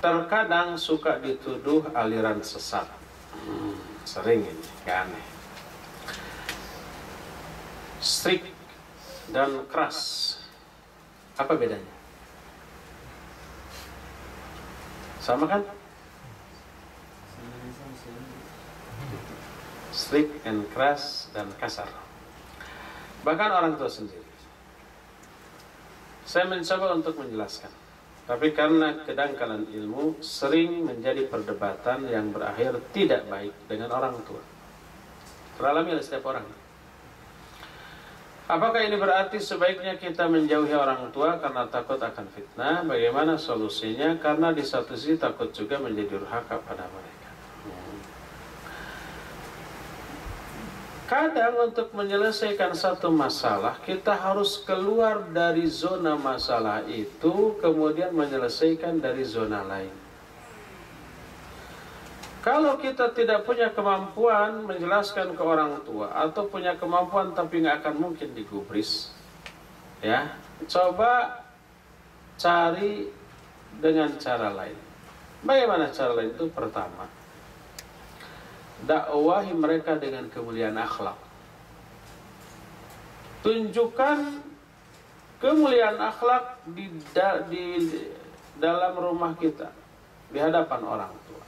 terkadang suka dituduh aliran sesat. Sering ini, gak aneh. Strict dan keras, apa bedanya? Sama kan? Strict and keras dan kasar. Bahkan orang tua sendiri. Saya mencoba untuk menjelaskan, tapi karena kedangkalan ilmu sering menjadi perdebatan yang berakhir tidak baik dengan orang tua. Teralami oleh setiap orang. Apakah ini berarti sebaiknya kita menjauhi orang tua karena takut akan fitnah? Bagaimana solusinya? Karena di satu sisi takut juga menjadi durhaka pada mereka. Kadang untuk menyelesaikan satu masalah, kita harus keluar dari zona masalah itu, kemudian menyelesaikan dari zona lain. Kalau kita tidak punya kemampuan menjelaskan ke orang tua, atau punya kemampuan tapi nggak akan mungkin digubris, ya, coba cari dengan cara lain. Bagaimana cara lain itu? Pertama, dakwahi mereka dengan kemuliaan akhlak. Tunjukkan kemuliaan akhlak di dalam rumah kita, di hadapan orang tua.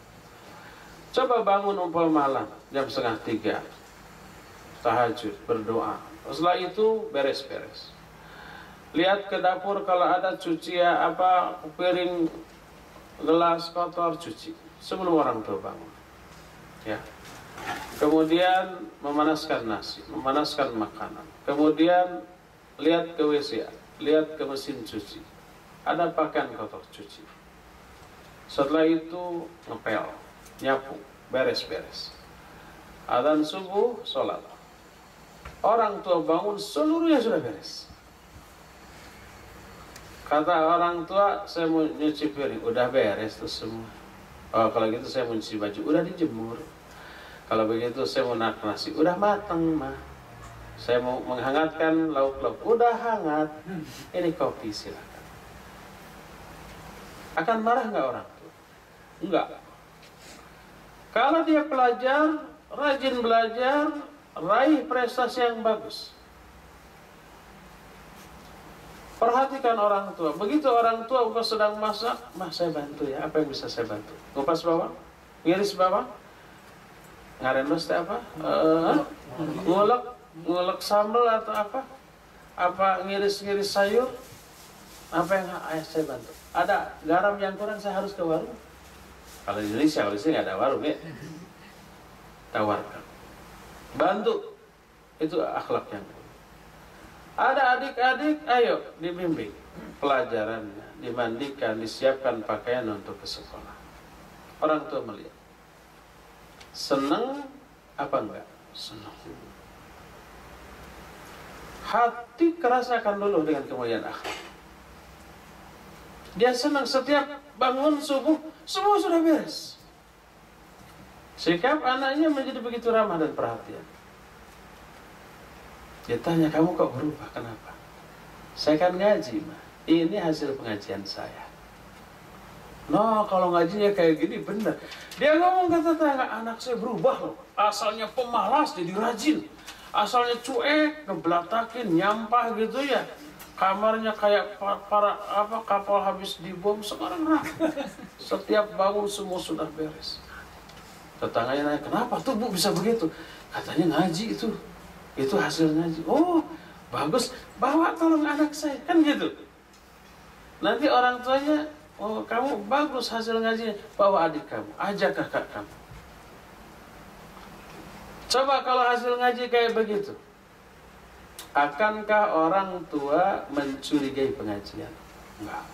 Coba bangun malam jam 2:30, tahajud, berdoa. Setelah itu beres-beres. Lihat ke dapur, kalau ada cuci piring, gelas kotor, cuci sebelum orang tua bangun. Ya. Kemudian memanaskan nasi, memanaskan makanan. Kemudian lihat ke WC, lihat ke mesin cuci. Ada pakaian kotor, cuci. Setelah itu ngepel, nyapu, beres-beres. Adzan subuh, sholat. Orang tua bangun, seluruhnya sudah beres. Kata orang tua, saya mau nyuci piring, udah beres tuh semua. Oh, kalau gitu saya mau nyuci baju, udah dijemur. Kalau begitu saya mau nak nasi, udah matang mah. Saya mau menghangatkan lauk-lauk, udah hangat. Ini kopi, silakan. Akan marah nggak orang tua? Enggak. Kalau dia pelajar, rajin belajar, raih prestasi yang bagus. Perhatikan orang tua. Begitu orang tua sedang masak, mah saya bantu ya. Apa yang bisa saya bantu? Ngupas bawang, ngiris bawang, ngaren teh apa? Ngulek sambal atau apa? Apa ngiris-ngiris sayur? Apa yang saya bantu? Ada garam yang kurang, saya harus ke warung. Kalau di Indonesia, kalau di sini nggak ada warung ya. Tawarkan, bantu, itu akhlak yang. Ada adik-adik, ayo dibimbing pelajarannya, dimandikan, disiapkan pakaian untuk ke sekolah. Orang tua melihat, senang apa enggak? Senang. Hati kerasakan dulu dengan kemuliaan akhlak. Dia senang setiap bangun subuh, semua sudah beres. Sikap anaknya menjadi begitu ramah dan perhatian. Dia tanya, kamu kok berubah, kenapa? Saya kan ngaji, mah. Ini hasil pengajian saya. No, kalau ngajinya kayak gini bener. Dia ngomong ke tetangga, anak saya berubah loh. Asalnya pemalas jadi rajin. Asalnya cuek, ngebelatakin, nyampah gitu ya. Kamarnya kayak kapal habis dibom, sekarang setiap bangun semua sudah beres. Tetangganya nanya, kenapa tuh Bu bisa begitu? Katanya ngaji itu hasil ngaji. Oh bagus, bawa tolong anak saya, kan gitu. Nanti orang tuanya, oh kamu bagus hasil ngajinya, bawa adik kamu, ajak kakak kamu. Coba kalau hasil ngaji kayak begitu, akankah orang tua mencurigai pengajian? Enggak.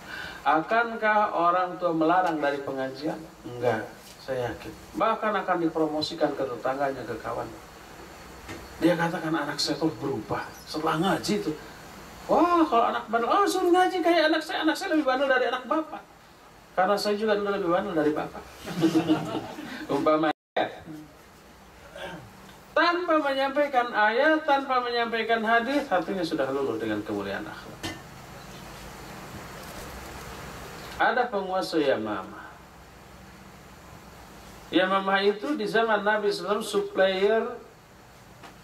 Akankah orang tua melarang dari pengajian? Enggak, saya yakin. Bahkan akan dipromosikan ke tetangganya, ke kawan. Dia katakan anak saya tuh berubah setelah ngaji tuh. Wah, kalau anak bandel, oh suruh ngaji kayak anak saya lebih bandel dari anak bapak. Karena saya juga dulu lebih bandel dari bapak. Umpamanya. Tanpa menyampaikan ayat, tanpa menyampaikan hadis, hatinya sudah luluh dengan kemuliaan akhlak. Ada penguasa Yamamah, Yamamah itu di zaman Nabi SAW supplier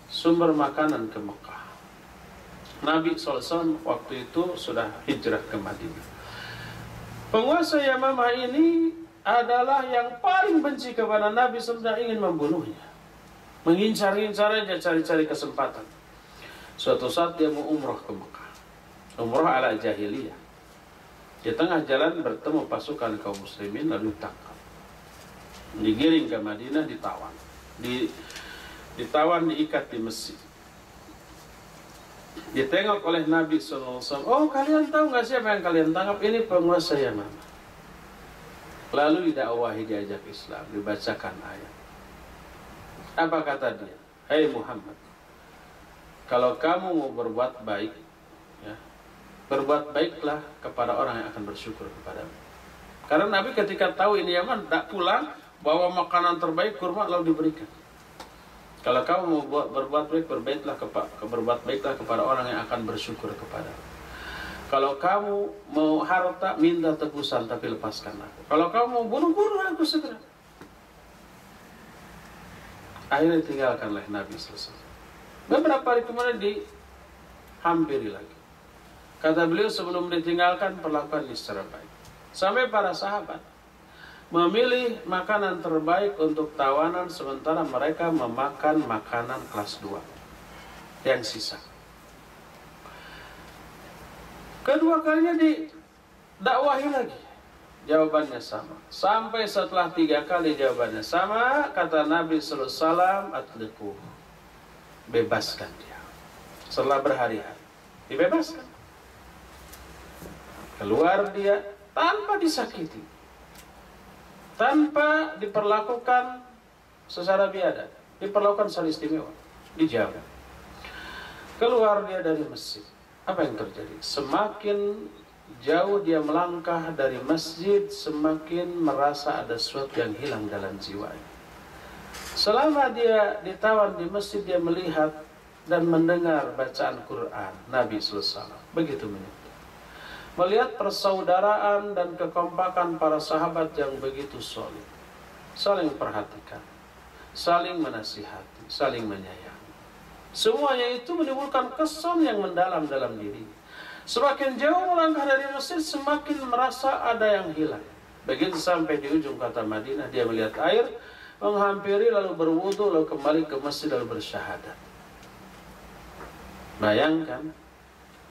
sumber makanan ke Mekah. Nabi SAW waktu itu sudah hijrah ke Madinah. Penguasa Yamamah ini adalah yang paling benci kepada Nabi SAW, ingin membunuhnya. Mengincar-incarnya, cari-cari kesempatan. Suatu saat dia mau umroh ke Mekah. Umroh ala jahiliyah. Di tengah jalan bertemu pasukan kaum muslimin lalu ditangkap. Digiring ke Madinah, ditawan. Ditawan, diikat di Mesir. Ditengok oleh Nabi SAW. Oh, kalian tahu nggak siapa yang kalian tangkap? Ini penguasa Yamamah. Lalu didakwahi, diajak Islam, dibacakan ayat. Apa kata dia? Hai Muhammad, kalau kamu mau berbuat baik, ya, berbuat baiklah kepada orang yang akan bersyukur kepadamu. Karena Nabi ketika tahu ini Yaman, tak pulang, bawa makanan terbaik, kurma, lalu diberikan. Kalau kamu mau berbuat baik, berbuat baiklah kepada orang yang akan bersyukur kepadamu. Kalau kamu mau harta, minta tebusan, tapi lepaskan aku. Kalau kamu mau bunuh aku segera. Akhirnya tinggalkanlah Nabi SAW. Beberapa hari kemudian dihampiri lagi. Kata beliau, sebelum ditinggalkan, perlakukan secara baik. Sampai para sahabat memilih makanan terbaik untuk tawanan, sementara mereka memakan makanan kelas 2 yang sisa. Kedua kalinya didakwahi lagi, jawabannya sama. Sampai setelah 3 kali jawabannya sama, kata Nabi sallallahu alaihi wasallam, atliquh, bebaskan dia. Setelah berhari-hari dibebaskan, keluar dia tanpa disakiti, tanpa diperlakukan secara biadab, diperlakukan secara istimewa, dijaga. Keluar dia dari masjid. Apa yang terjadi? Semakin jauh dia melangkah dari masjid, semakin merasa ada sesuatu yang hilang dalam jiwanya. Selama dia ditawan di masjid, dia melihat dan mendengar bacaan Quran Nabi SAW. Begitu menyentuh. Melihat persaudaraan dan kekompakan para sahabat yang begitu solid, saling perhatikan, saling menasihati, saling menyayangi. Semuanya itu menimbulkan kesan yang mendalam dalam diri. Semakin jauh melangkah dari masjid, semakin merasa ada yang hilang. Begitu sampai di ujung kota Madinah, dia melihat air, menghampiri, lalu berwudu, lalu kembali ke masjid, lalu bersyahadat. Bayangkan,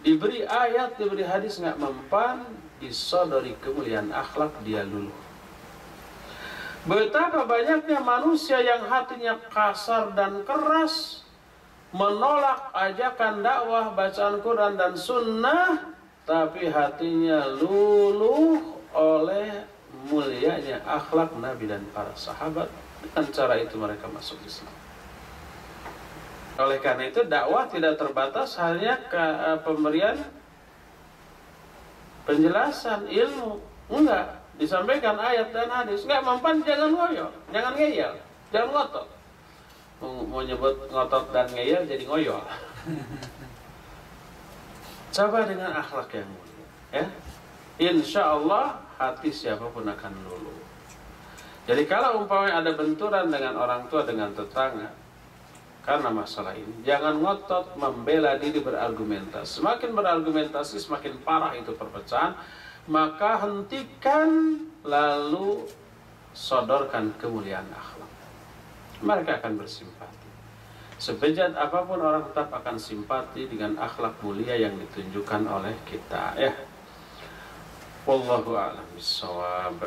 diberi ayat, diberi hadis nggak mempan, disodori kemuliaan akhlak, dia luluh. Betapa banyaknya manusia yang hatinya kasar dan keras, menolak ajakan dakwah, bacaan Quran dan sunnah, tapi hatinya luluh oleh mulianya akhlak Nabi dan para sahabat. Dengan cara itu mereka masuk Islam. Oleh karena itu dakwah tidak terbatas hanya ke pemberian penjelasan ilmu. Enggak, disampaikan ayat dan hadis. Enggak mempan, jangan ngoyo, jangan ngeyel, jangan ngotot. Mau nyebut ngotot dan ngeyel jadi ngoyo. Coba dengan akhlak yang mulia, ya. Insya Allah hati siapapun akan luluh. Jadi kalau umpamanya ada benturan dengan orang tua, dengan tetangga, karena masalah ini, jangan ngotot membela diri berargumentasi. Semakin berargumentasi, semakin parah itu perpecahan. Maka hentikan, lalu sodorkan kemuliaan akhlak. Mereka akan bersimpati. Sebejat apapun orang tetap akan simpati dengan akhlak mulia yang ditunjukkan oleh kita, ya. Wallahu a'lam bishawab.